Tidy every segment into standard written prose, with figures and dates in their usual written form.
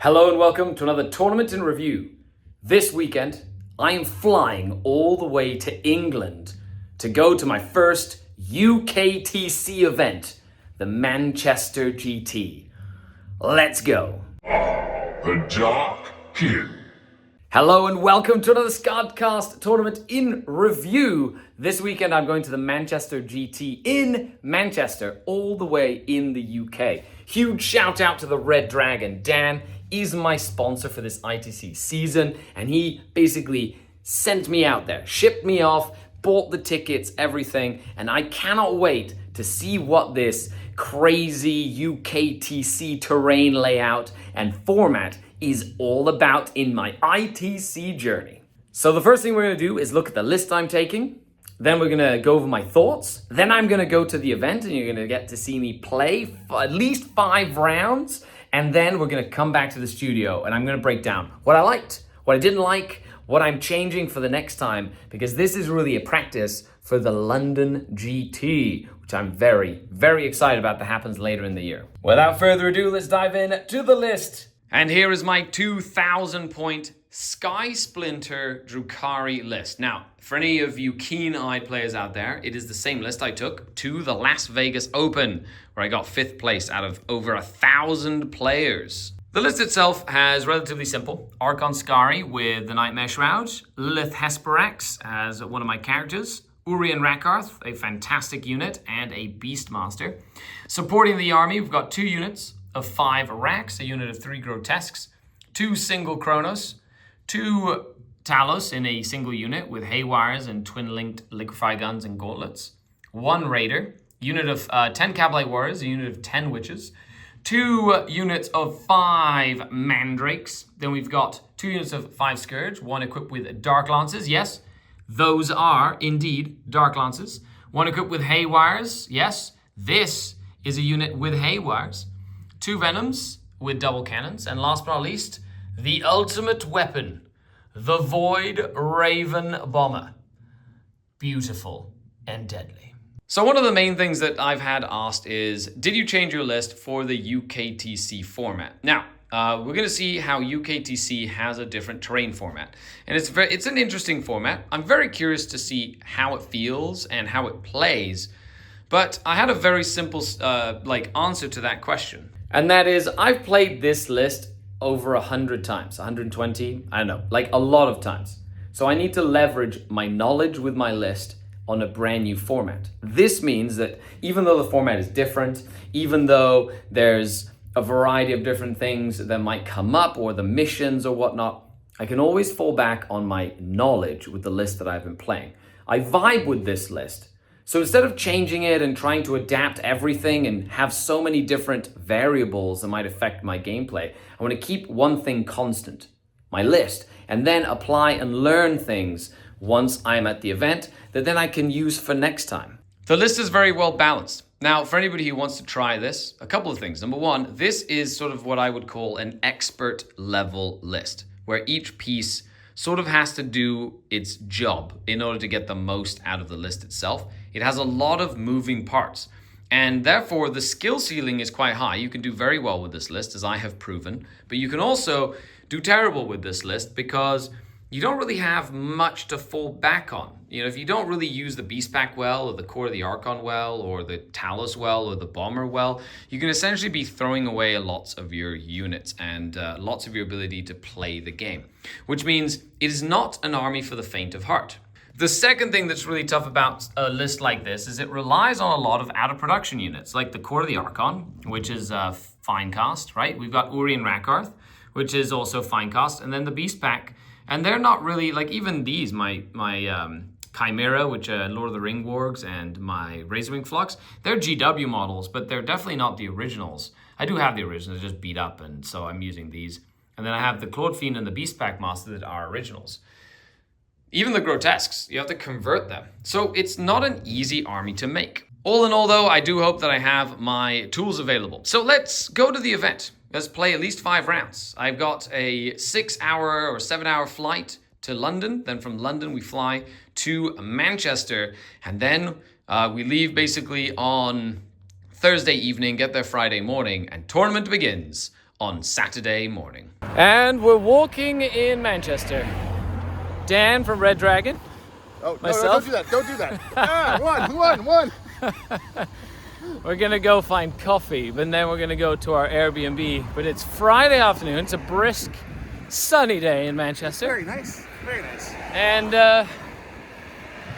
Hello and welcome to another tournament in review. This weekend, I am flying all the way to England to go to my first UKTC event, the Manchester GT. Let's go. The Dark King. Hello and welcome to another Skaredcast tournament in review. This weekend I'm going to the Manchester GT in Manchester, all the way in the UK. Huge shout out to the Red Dragon. Dan is my sponsor for this ITC season, and he basically sent me out there, shipped me off, bought the tickets, everything, and I cannot wait to see what this crazy UKTC terrain layout and format is all about in my ITC journey. So the first thing we're gonna do is look at the list I'm taking. Then we're gonna go over my thoughts. Then I'm gonna go to the event and you're gonna get to see me play at least 5 rounds. And then we're gonna come back to the studio and I'm gonna break down what I liked, what I didn't like, what I'm changing for the next time, because this is really a practice for the London GT, which I'm very, very excited about that happens later in the year. Without further ado, let's dive in to the list. And here is my 2,000 point Sky Splinter Drukhari list. Now, for any of you keen-eyed players out there, it is the same list I took to the Las Vegas Open, where I got 5th place out of over 1,000 players. The list itself has relatively simple. Archon Skari with the Nightmare Shroud, Lilith Hesperax as one of my characters, Urian Rakarth, a fantastic unit, and a Beastmaster. Supporting the army, we've got 2 units of 5 Racks, a unit of 3 Grotesques, 2 single Chronos, 2 Talos in a single unit with Haywires and twin-linked Liquefy Guns and Gauntlets, 1 Raider, unit of 10 Cabalite Warriors, a unit of 10 Witches, 2 units of 5 Mandrakes, then we've got 2 units of 5 Scourge, 1 equipped with Dark Lances, yes, those are indeed Dark Lances, 1 equipped with Haywires, yes, this is a unit with Haywires, 2 Venoms with double cannons, and last but not least, the ultimate weapon, the Void Raven Bomber. Beautiful and deadly. So one of the main things that I've had asked is, did you change your list for the UKTC format? Now, we're going to see how UKTC has a different terrain format. And it's an interesting format. I'm very curious to see how it feels and how it plays. But I had a very simple answer to that question. And that is, I've played this list over 100 times, 120, I don't know, like a lot of times. So I need to leverage my knowledge with my list on a brand new format. This means that even though the format is different, even though there's a variety of different things that might come up or the missions or whatnot, I can always fall back on my knowledge with the list that I've been playing. I vibe with this list. So instead of changing it and trying to adapt everything and have so many different variables that might affect my gameplay, I want to keep one thing constant, my list, and then apply and learn things once I'm at the event that then I can use for next time. The list is very well balanced. Now, for anybody who wants to try this, a couple of things. Number one, this is sort of what I would call an expert level list, where each piece sort of has to do its job in order to get the most out of the list itself. It has a lot of moving parts, and therefore the skill ceiling is quite high. You can do very well with this list, as I have proven, but you can also do terrible with this list because you don't really have much to fall back on. You know, if you don't really use the Beast Pack well, or the Core of the Archon well, or the Talos well, or the Bomber well, you can essentially be throwing away lots of your units and lots of your ability to play the game, which means it is not an army for the faint of heart. The second thing that's really tough about a list like this is it relies on a lot of out-of-production units, like the Core of the Archon, which is Finecast, right? We've got Urian Rakarth, which is also Finecast, and then the Beast Pack. And they're not really, like even these, my Chimera, which Lord of the Ring Wargs, and my Razorwing Flux, they're GW models, but they're definitely not the originals. I do have the originals, just beat up, and so I'm using these. And then I have the Claude Fiend and the Beast Pack Master that are originals. Even the Grotesques, you have to convert them. So it's not an easy army to make. All in all, though, I do hope that I have my tools available. So let's go to the event. Let's play at least 5 rounds. I've got a 6-hour or 7-hour flight to London. Then from London, we fly to Manchester. And then we leave basically on Thursday evening, get there Friday morning, and tournament begins on Saturday morning. And we're walking in Manchester. Dan from Red Dragon. Oh, myself. No, don't do that. One. We're gonna go find coffee, but then we're gonna go to our Airbnb. But it's Friday afternoon. It's a brisk, sunny day in Manchester. Very nice. And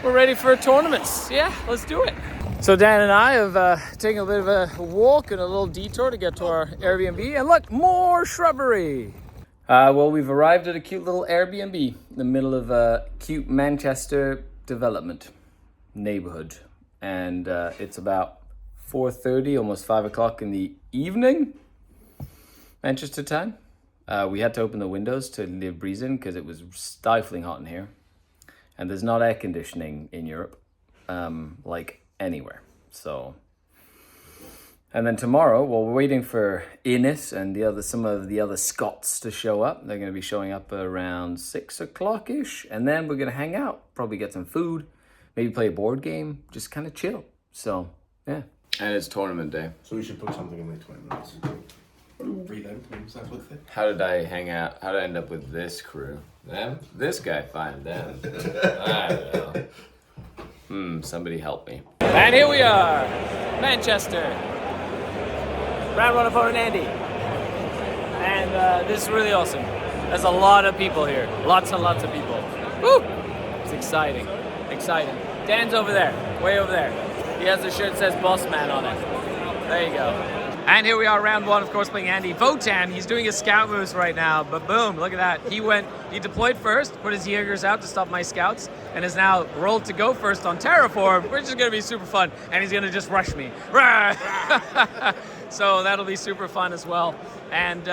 we're ready for tournaments. Yeah, let's do it. So Dan and I have taken a bit of a walk and a little detour to get to our Airbnb. And look, more shrubbery. Well, we've arrived at a cute little Airbnb in the middle of a cute Manchester development neighborhood. And it's about 4:30, almost 5 o'clock in the evening, Manchester time. We had to open the windows to let breeze in because it was stifling hot in here. And there's not air conditioning in Europe, like anywhere. So, and then tomorrow, well, we're waiting for Innes and some of the other Scots to show up. They're going to be showing up around 6 o'clock-ish. And then we're going to hang out, probably get some food, maybe play a board game, just kind of chill. So, yeah. And it's tournament day. So we should book something in like 20 minutes. Breathe out and stuff with it. How did I hang out? How did I end up with this crew? Them? This guy, fine, them. I don't know. Somebody help me. And here we are, Manchester. Round one opponent Andy. And this is really awesome. There's a lot of people here. Lots and lots of people. Woo! It's exciting. Exciting. Dan's over there. Way over there. He has a shirt that says Boss Man on it. There you go. And here we are, round one, of course, playing Andy. Votan, he's doing his scout moves right now, but boom, look at that. He deployed first, put his Jaegers out to stop my scouts, and is now rolled to go first on Terraform, which is going to be super fun, and he's going to just rush me. So that'll be super fun as well. And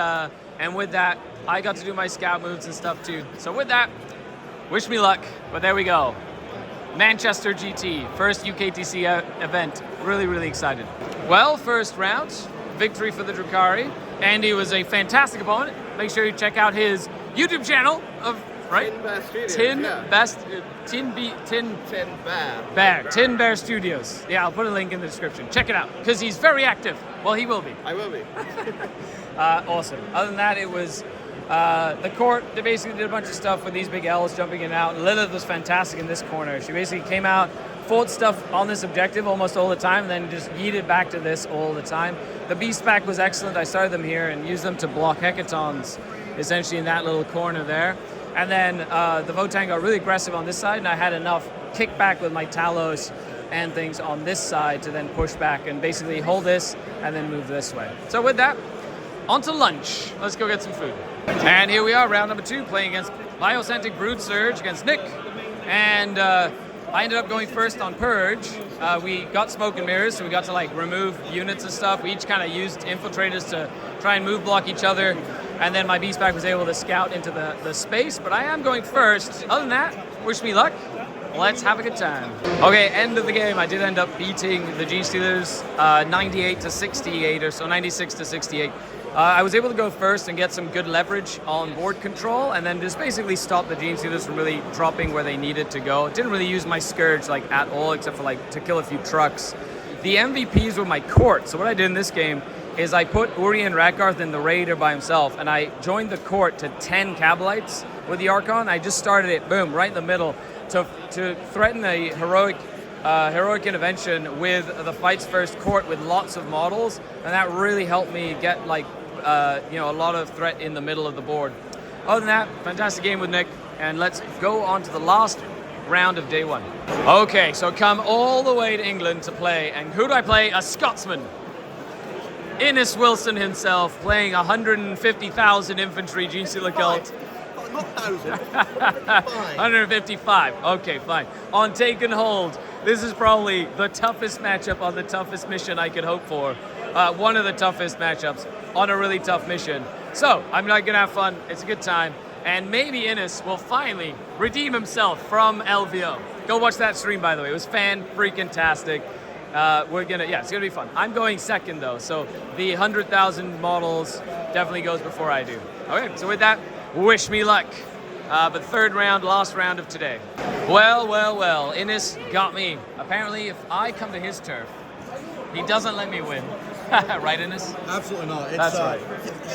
with that, I got to do my scout moves and stuff too. So with that, wish me luck, but there we go. Manchester GT, first UKTC event. Really, really excited. Well, first round, victory for the Drukhari. Andy was a fantastic opponent. Make sure you check out his YouTube channel of, right? Tin Bear Studios. Yeah, I'll put a link in the description. Check it out, because he's very active. Well, he will be. I will be. Awesome. Other than that, it was the court. They basically did a bunch of stuff with these big L's jumping in and out. Lilith was fantastic in this corner. She basically came out, fought stuff on this objective almost all the time, and then just yeeted back to this all the time. The Beast Pack was excellent. I started them here and used them to block Hecatons, essentially in that little corner there. And then the Votan got really aggressive on this side, and I had enough kickback with my Talos and things on this side to then push back and basically hold this and then move this way. So with that, on to lunch. Let's go get some food. And here we are, round number 2, playing against Biocentric Brood Surge against Nick. And I ended up going first on Purge. We got Smoke and Mirrors, so we got to like remove units and stuff. We each kind of used infiltrators to try and move block each other. And then my Beast Pack was able to scout into the space, but I am going first. Other than that, wish me luck. Let's have a good time. Okay, end of the game. I did end up beating the Gene Stealers 98 to 68 or so, 96 to 68. I was able to go first and get some good leverage on board control, and then just basically stop the Gene Stealers from really dropping where they needed to go. Didn't really use my Scourge like at all, except for like to kill a few trucks. The MVPs were my court. So what I did in this game is I put Uri and Rakarth in the Raider by himself, and I joined the court to 10 Kabalites with the Archon. I just started it, boom, right in the middle to threaten a heroic intervention with the Fight's First court with lots of models, and that really helped me get like a lot of threat in the middle of the board. Other than that, fantastic game with Nick, and let's go on to the last round of day 1. Okay, so come all the way to England to play, and who do I play? A Scotsman. Innes Wilson himself, playing 150,000 infantry Gene Stealer cult. Not 1,000. 155. Okay, fine. On Taken Hold. This is probably the toughest matchup on the toughest mission I could hope for. One of the toughest matchups on a really tough mission. So, I'm not gonna have fun. It's a good time. And maybe Innes will finally redeem himself from LVO. Go watch that stream, by the way. It was fan-freaking-tastic. It's gonna be fun. I'm going second though, so the 100,000 models definitely goes before I do. Okay, so with that, wish me luck. But third round, last round of today. Well, Innes got me. Apparently, if I come to his turf, he doesn't let me win. Right, Innes? Absolutely not. It's, That's right.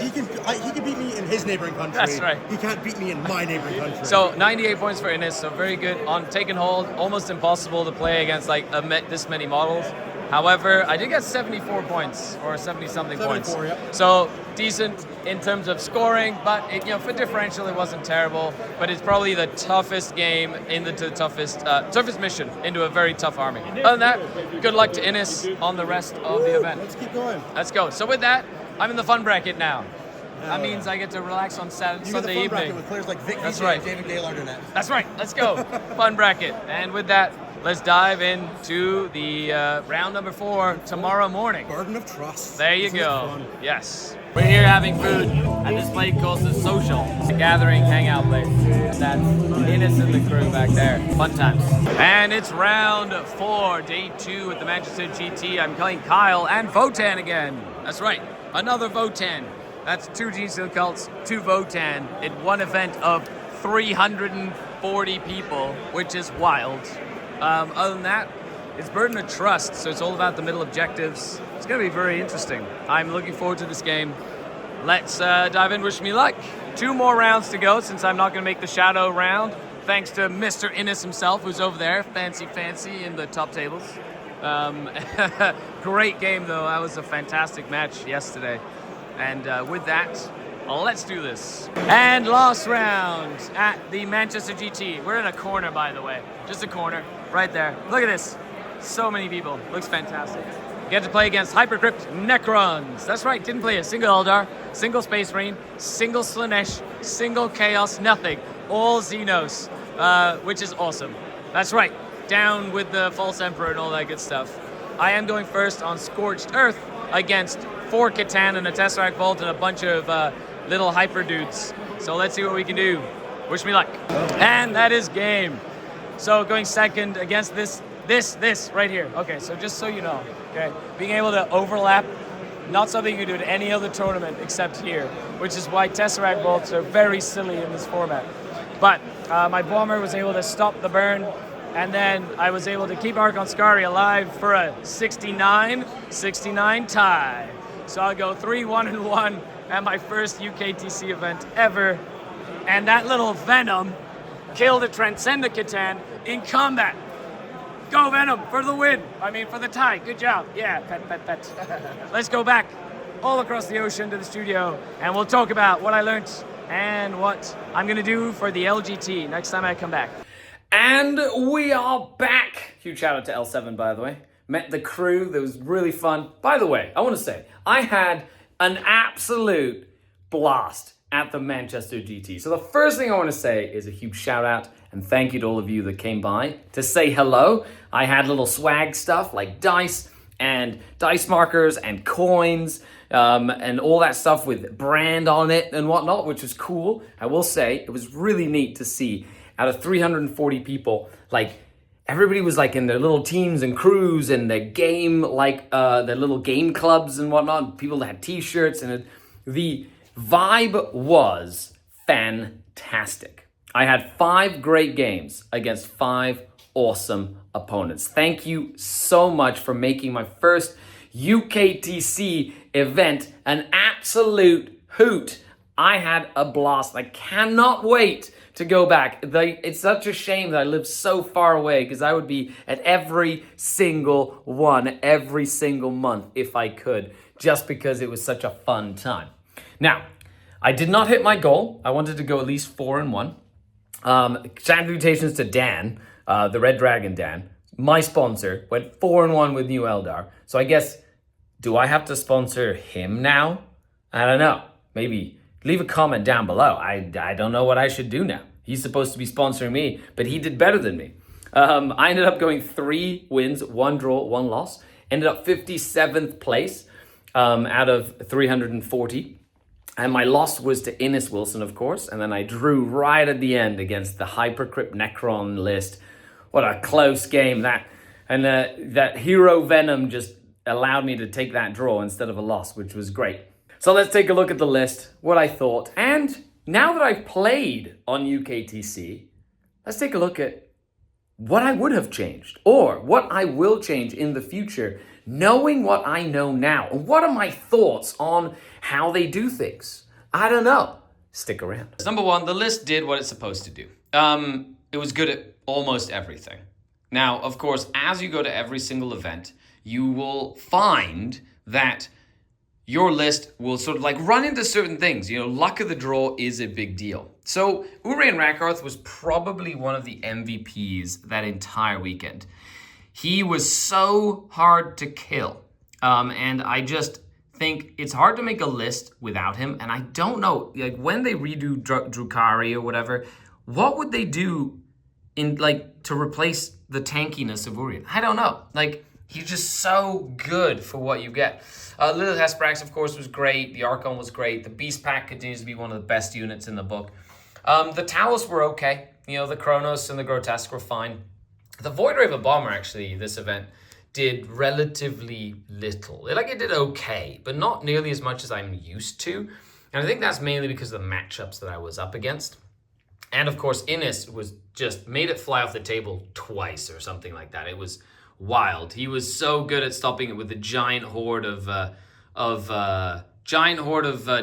He can beat me in his neighboring country. That's right. He can't beat me in my neighboring country. So 98 points for Innes, so very good on taking hold. Almost impossible to play against like this many models. However, I did get 74 points or 70-something points. Yep. So decent in terms of scoring, but for differential it wasn't terrible. But it's probably the toughest game in the toughest mission into a very tough army. Other than that, good luck to Innes on the rest of the event. Let's keep going. Let's go. So with that, I'm in the fun bracket now. That means I get to relax on Sunday You get the fun evening. bracket with players like Vic That's VJ right. and David Gaylord in it. That's right. Let's go. Fun bracket. And with that, let's dive into the round number 4 tomorrow morning. Garden of Trust. There you Isn't it go. fun? Yes. We're here having food at this place called The Social. It's a gathering hangout place. And that's Innes and the crew back there. Fun times. And it's round 4, day 2 at the Manchester GT. I'm playing Kyle and Votan again. That's right. Another Votan. That's 2 G-Seal cults, 2 Votan in one event of 340 people, which is wild. Other than that, it's Burden of Trust, so it's all about the middle objectives. It's going to be very interesting. I'm looking forward to this game. Let's dive in. Wish me luck. 2 more rounds to go since I'm not going to make the Shadow round. Thanks to Mr. Innes himself, who's over there, fancy in the top tables. Great game, though. That was a fantastic match yesterday. And with that, let's do this. And last round at the Manchester GT. We're in a corner, by the way. Just a corner, right there. Look at this. So many people. Looks fantastic. Get to play against Hypercrypt Necrons. That's right, didn't play a single Eldar, single Space Marine, single Slanesh, single Chaos, nothing. All Xenos, which is awesome. That's right, down with the False Emperor and all that good stuff. I am going first on Scorched Earth against 4 Catan and a Tesseract Vault and a bunch of little hyper dudes. So let's see what we can do. Wish me luck. And that is game. So going second against this right here. Okay, so just so you know, okay, being able to overlap, not something you do at any other tournament except here, which is why Tesseract Vaults are very silly in this format. But my bomber was able to stop the burn, and then I was able to keep Archon Skari alive for a 69 tie. So I'll go 3-1-1 at my first UKTC event ever. And that little Venom killed a Transcendent Catan in combat. Go Venom for the win. I mean, for the tie. Good job. Yeah, pet. Let's go back all across the ocean to the studio, and we'll talk about what I learned and what I'm going to do for the LGT next time I come back. And we are back. Huge shout out to L7, by the way. Met the crew. That was really fun. By the way, I want to say, I had an absolute blast at the Manchester GT. So the first thing I want to say is a huge shout out and thank you to all of you that came by to say hello. I had little swag stuff like dice and dice markers and coins and all that stuff with brand on it and whatnot, which was cool. I will say it was really neat to see out of 340 people, like everybody was like in their little teams and crews and their game, like their little game clubs and whatnot. People that had t-shirts and the vibe was fantastic. I had 5 great games against 5 awesome opponents. Thank you so much for making my first UKTC event an absolute hoot. I had a blast. I cannot wait to go back. It's such a shame that I live so far away because I would be at every single one, every single month if I could, just because it was such a fun time. Now, I did not hit my goal. I wanted to go at least 4-1. Salutations to Dan, the Red Dragon Dan, my sponsor, went 4-1 with New Eldar. So I guess, do I have to sponsor him now? I don't know. Maybe leave a comment down below. I don't know what I should do now. He's supposed to be sponsoring me, but he did better than me. I ended up going 3 wins, 1 draw, 1 loss. Ended up 57th place out of 340. And my loss was to Innes Wilson, of course. And then I drew right at the end against the Hypercrypt Necron list. What a close game. That Hero Venom just allowed me to take that draw instead of a loss, which was great. So let's take a look at the list, what I thought. And now that I've played on UKTC, let's take a look at what I would have changed or what I will change in the future knowing what I know now, and what are my thoughts on how they do things? I don't know. Stick around. Number one, the list did what it's supposed to do. It was good at almost everything. Now, of course, as you go to every single event, you will find that your list will sort of like run into certain things. You know, luck of the draw is a big deal. So Urian Rakarth was probably one of the MVPs that entire weekend. He was so hard to kill. And I just think it's hard to make a list without him. And I don't know, like when they redo Drukhari or whatever, what would they do in like to replace the tankiness of Urian? I don't know. Like, he's just so good for what you get. Little Hesprax, of course, was great. The Archon was great. The Beast Pack continues to be one of the best units in the book. The Talos were okay. You know, the Kronos and the Grotesque were fine. The Void Raven Bomber, actually, this event, did relatively little. Like, it did okay, but not nearly as much as I'm used to. And I think that's mainly because of the matchups that I was up against. And, of course, Innis was just made it fly off the table twice or something like that. It was wild. He was so good at stopping it with a giant horde of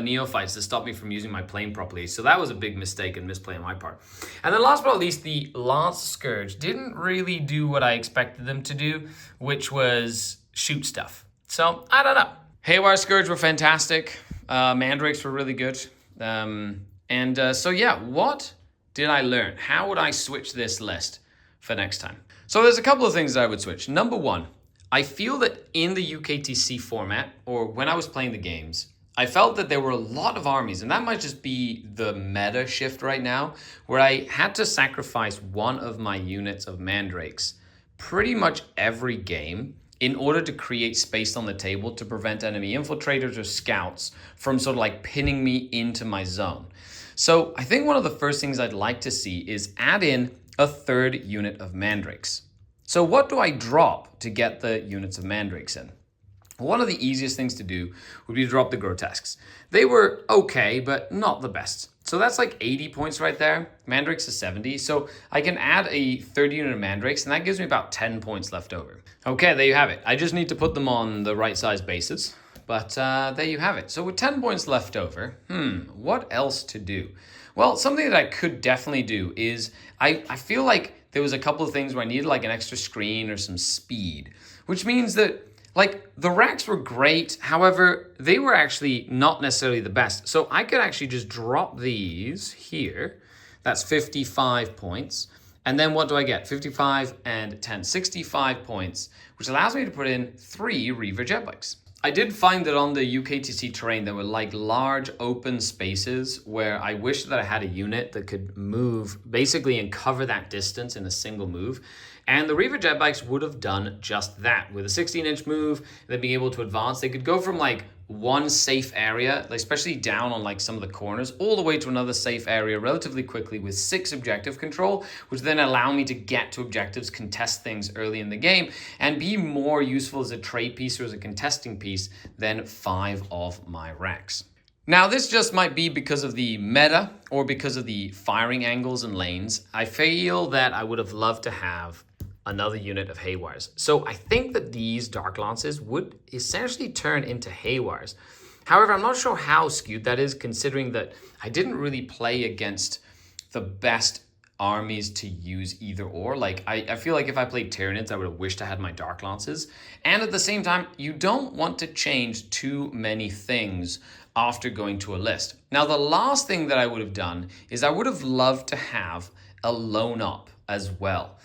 neophytes to stop me from using my plane properly. So that was a big mistake and misplay on my part. And then last but not least, the Lance Scourge didn't really do what I expected them to do, which was shoot stuff. So I don't know. Haywire Scourge were fantastic. Mandrakes were really good. So yeah, what did I learn? How would I switch this list for next time? So there's a couple of things that I would switch. Number one, I feel that in the UKTC format, or when I was playing the games, I felt that there were a lot of armies, and that might just be the meta shift right now, where I had to sacrifice one of my units of mandrakes pretty much every game in order to create space on the table to prevent enemy infiltrators or scouts from sort of like pinning me into my zone. So I think one of the first things I'd like to see is add in a third unit of mandrakes. So what do I drop to get the units of mandrakes in? One of the easiest things to do would be to drop the grotesques. They were okay, but not the best. So that's like 80 points right there. Mandrakes is 70. So I can add a third unit of mandrakes, and that gives me about 10 points left over. Okay, there you have it. I just need to put them on the right size bases. But there you have it. So with 10 points left over, what else to do? Well, something that I could definitely do is I feel like there was a couple of things where I needed like an extra screen or some speed, which means that like the racks were great. However, they were actually not necessarily the best. So I could actually just drop these here. That's 55 points. And then what do I get? 55 and 10, 65 points, which allows me to put in 3 Reaver jet bikes. I did find that on the UKTC terrain, there were like large open spaces where I wish that I had a unit that could move basically and cover that distance in a single move. And the Reaver jet bikes would have done just that. With a 16-inch move, they'd be able to advance. They could go from like one safe area, especially down on like some of the corners, all the way to another safe area relatively quickly with 6 objective control, which then allow me to get to objectives, contest things early in the game, and be more useful as a trade piece or as a contesting piece than 5 of my racks. Now, this just might be because of the meta or because of the firing angles and lanes. I feel that I would have loved to have another unit of Haywires. So I think that these Dark Lances would essentially turn into Haywires. However, I'm not sure how skewed that is, considering that I didn't really play against the best armies to use either or. Like, I feel like if I played Tyranids, I would have wished I had my Dark Lances. And at the same time, you don't want to change too many things after going to a list. Now, the last thing that I would have done is I would have loved to have a Lone Up as well.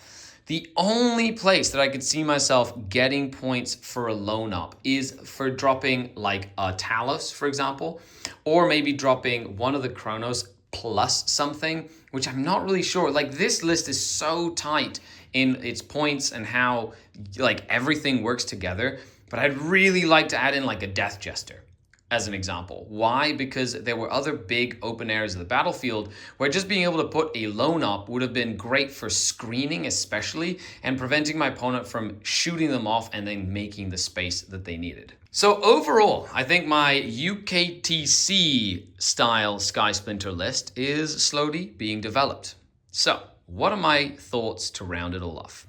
The only place that I could see myself getting points for a Lone Up is for dropping like a Talos, for example, or maybe dropping one of the Kronos plus something, which I'm not really sure. Like, this list is so tight in its points and how like everything works together, but I'd really like to add in like a Death Jester as an example. Why? Because there were other big open areas of the battlefield where just being able to put a Lone Up would have been great for screening especially, and preventing my opponent from shooting them off and then making the space that they needed. So overall, I think my UKTC style Sky Splinter list is slowly being developed. So what are my thoughts to round it all off?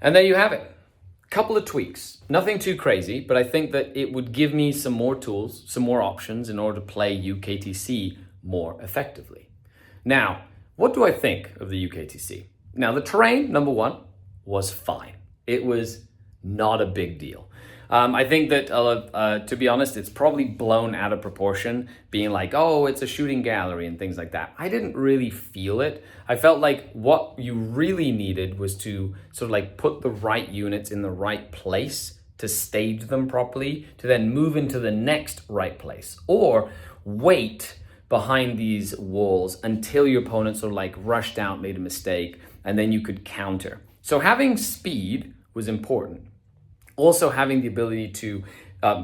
And there you have it. Couple of tweaks, nothing too crazy, but I think that it would give me some more tools, some more options in order to play UKTC more effectively. Now, what do I think of the UKTC? Now, the terrain, number one, was fine. It was not a big deal. I think that, to be honest, it's probably blown out of proportion, being like, oh, it's a shooting gallery and things like that. I didn't really feel it. I felt like what you really needed was to sort of like put the right units in the right place to stage them properly, to then move into the next right place, or wait behind these walls until your opponent sort of like rushed out, made a mistake, and then you could counter. So having speed was important. Also having the ability to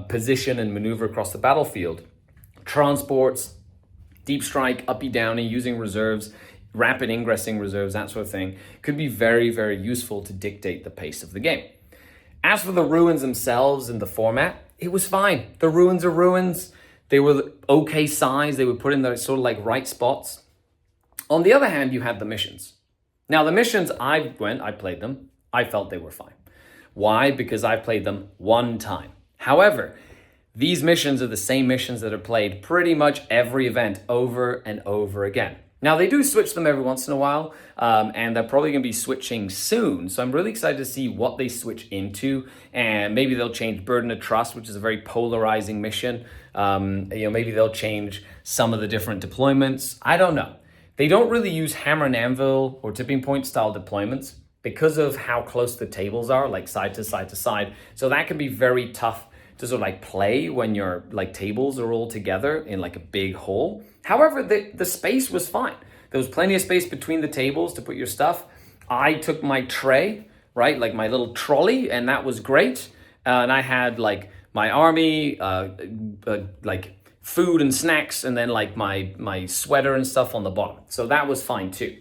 position and maneuver across the battlefield, transports, deep strike, uppy downy, using reserves, rapid ingressing reserves, that sort of thing, could be very, very useful to dictate the pace of the game. As for the ruins themselves and the format, it was fine. The ruins are ruins. They were okay size. They were put in the sort of like right spots. On the other hand, you had the missions. Now the missions, I played them. I felt they were fine. Why? Because I played them one time. However, these missions are the same missions that are played pretty much every event over and over again. Now, they do switch them every once in a while, and they're probably going to be switching soon. So I'm really excited to see what they switch into, and maybe they'll change Burden of Trust, which is a very polarizing mission. Maybe they'll change some of the different deployments. I don't know. They don't really use hammer and anvil or tipping point style deployments, because of how close the tables are, like side to side to side. So that can be very tough to sort of like play when your like tables are all together in like a big hole. However, the space was fine. There was plenty of space between the tables to put your stuff. I took my tray, right, like my little trolley, and that was great. And I had like my army, like food and snacks, and then like my sweater and stuff on the bottom. So that was fine too.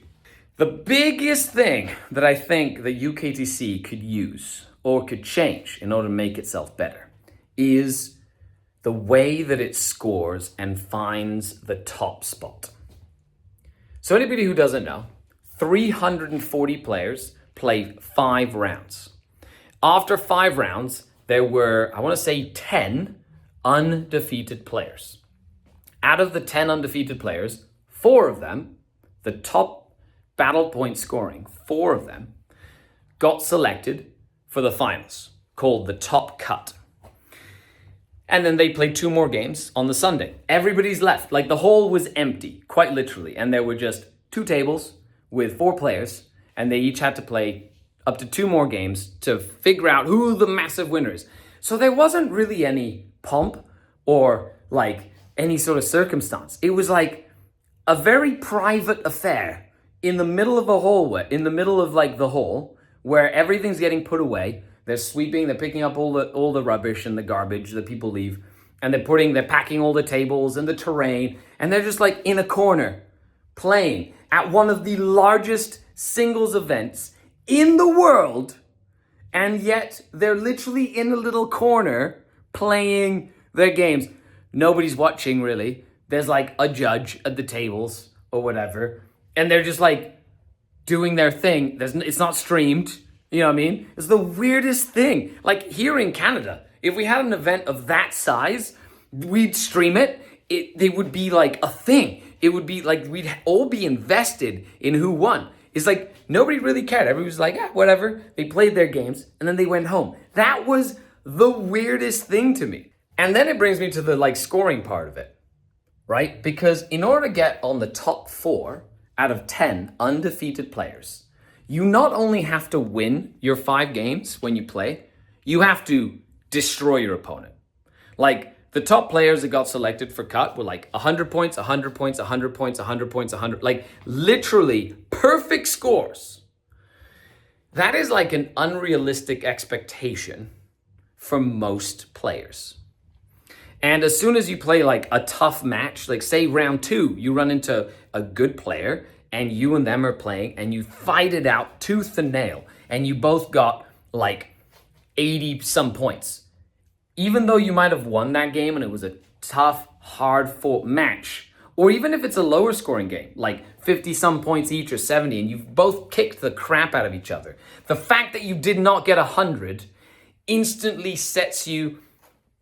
The biggest thing that I think the UKTC could use or could change in order to make itself better is the way that it scores and finds the top spot. So anybody who doesn't know, 340 players played 5 rounds. After 5 rounds, there were, I want to say 10 undefeated players. Out of the 10 undefeated players, 4 of them, the top battle point scoring, 4 of them, got selected for the finals, called the Top Cut. And then they played 2 more games on the Sunday. Everybody's left. Like the hall was empty, quite literally. And there were just 2 tables with 4 players, and they each had to play up to 2 more games to figure out who the massive winner is. So there wasn't really any pomp or like any sort of circumstance. It was like a very private affair in the middle of a hallway, in the middle of like the hall, where everything's getting put away. They're sweeping, they're picking up all the rubbish and the garbage that people leave, and they're packing all the tables and the terrain, and they're just like in a corner playing at one of the largest singles events in the world, and yet they're literally in a little corner playing their games. Nobody's watching really. There's like a judge at the tables or whatever, and they're just like doing their thing. It's not streamed, you know what I mean? It's the weirdest thing. Like here in Canada, if we had an event of that size, we'd stream it. They would be like a thing. It would be like we'd all be invested in who won. It's like nobody really cared. Everybody was like, whatever. They played their games and then they went home. That was the weirdest thing to me. And then it brings me to the like scoring part of it, right? Because in order to get on the top 4 out of 10 undefeated players, you not only have to win your 5 games when you play, you have to destroy your opponent. Like the top players that got selected for cut were like 100 points, 100 points, 100 points, 100 points, 100, like literally perfect scores. That is like an unrealistic expectation for most players. And as soon as you play like a tough match, like say round 2, you run into a good player and you and them are playing and you fight it out tooth and nail and you both got like 80 some points. Even though you might have won that game and it was a tough, hard fought match, or even if it's a lower scoring game, like 50 some points each or 70, and you've both kicked the crap out of each other, the fact that you did not get 100 instantly sets you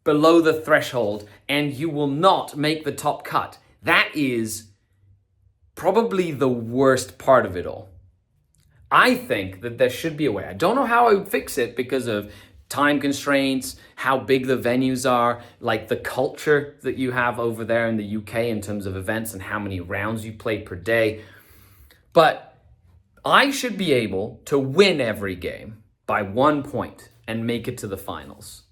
below the threshold and you will not make the top cut. That is probably the worst part of it all. I think that there should be a way. I don't know how I would fix it because of time constraints, how big the venues are, like the culture that you have over there in the UK in terms of events and how many rounds you play per day. But I should be able to win every game by 1 point and make it to the finals.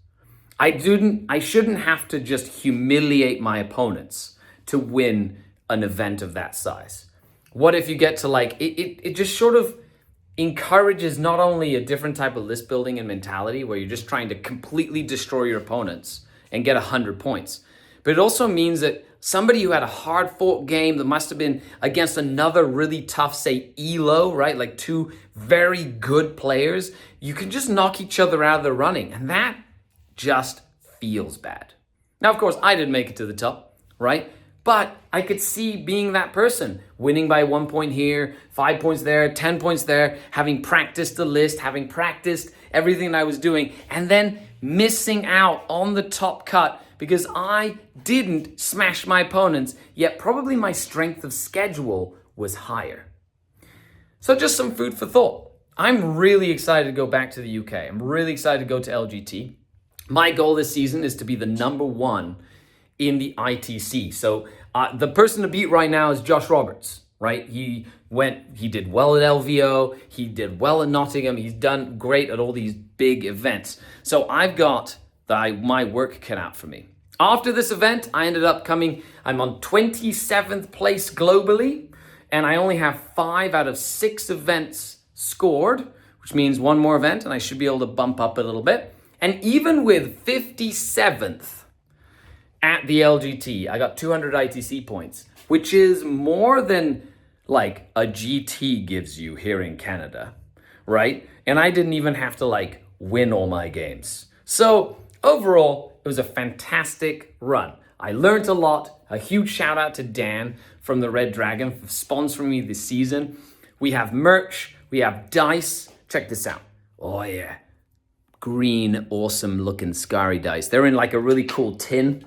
I shouldn't have to just humiliate my opponents to win an event of that size. What if you get to like, it just sort of encourages not only a different type of list building and mentality where you're just trying to completely destroy your opponents and get 100 points, but it also means that somebody who had a hard fought game that must have been against another really tough, say ELO, right? Like two very good players, you can just knock each other out of the running. And that just feels bad. Now, of course, I didn't make it to the top, right? But I could see being that person, winning by 1 point here, 5 points there, 10 points there, having practiced the list, having practiced everything I was doing, and then missing out on the top cut because I didn't smash my opponents, yet probably my strength of schedule was higher. So just some food for thought. I'm really excited to go back to the UK. I'm really excited to go to LGT. My goal this season is to be the number one in the ITC. So the person to beat right now is Josh Roberts, right? He did well at LVO, he did well at Nottingham, he's done great at all these big events. So I've got my work cut out for me. After this event, I ended up I'm on 27th place globally, and I only have 5 out of 6 events scored, which means one more event, and I should be able to bump up a little bit. And even with 57th at the LGT, I got 200 ITC points, which is more than like a GT gives you here in Canada, right? And I didn't even have to like win all my games. So overall, it was a fantastic run. I learned a lot. A huge shout out to Dan from the Red Dragon for sponsoring me this season. We have merch, we have dice. Check this out. Oh yeah. Green, awesome looking Skari dice. They're in like a really cool tin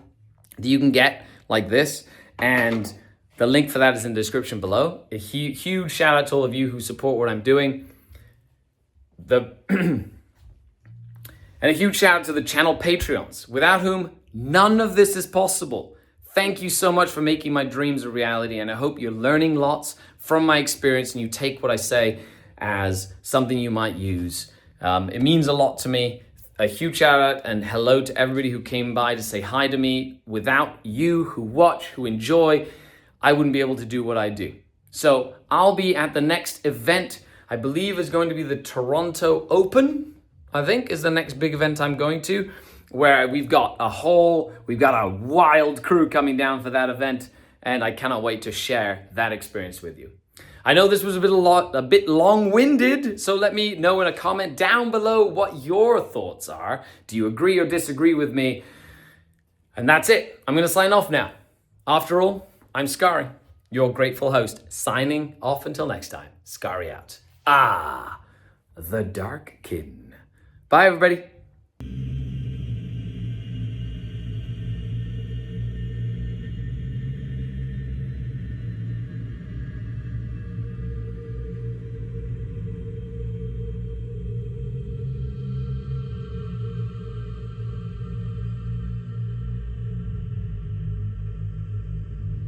that you can get like this. And the link for that is in the description below. A huge shout out to all of you who support what I'm doing. And a huge shout out to the channel Patreons, without whom none of this is possible. Thank you so much for making my dreams a reality, and I hope you're learning lots from my experience and you take what I say as something you might use. It means a lot to me. A huge shout out and hello to everybody who came by to say hi to me. Without you who watch, who enjoy, I wouldn't be able to do what I do. So I'll be at the next event, I believe is going to be the Toronto Open, I think is the next big event I'm going to, where we've got a wild crew coming down for that event, and I cannot wait to share that experience with you. I know this was a bit long-winded, so let me know in a comment down below what your thoughts are. Do you agree or disagree with me? And that's it. I'm going to sign off now. After all, I'm Skari, your grateful host, signing off until next time. Skari out. The Dark Kin. Bye, everybody.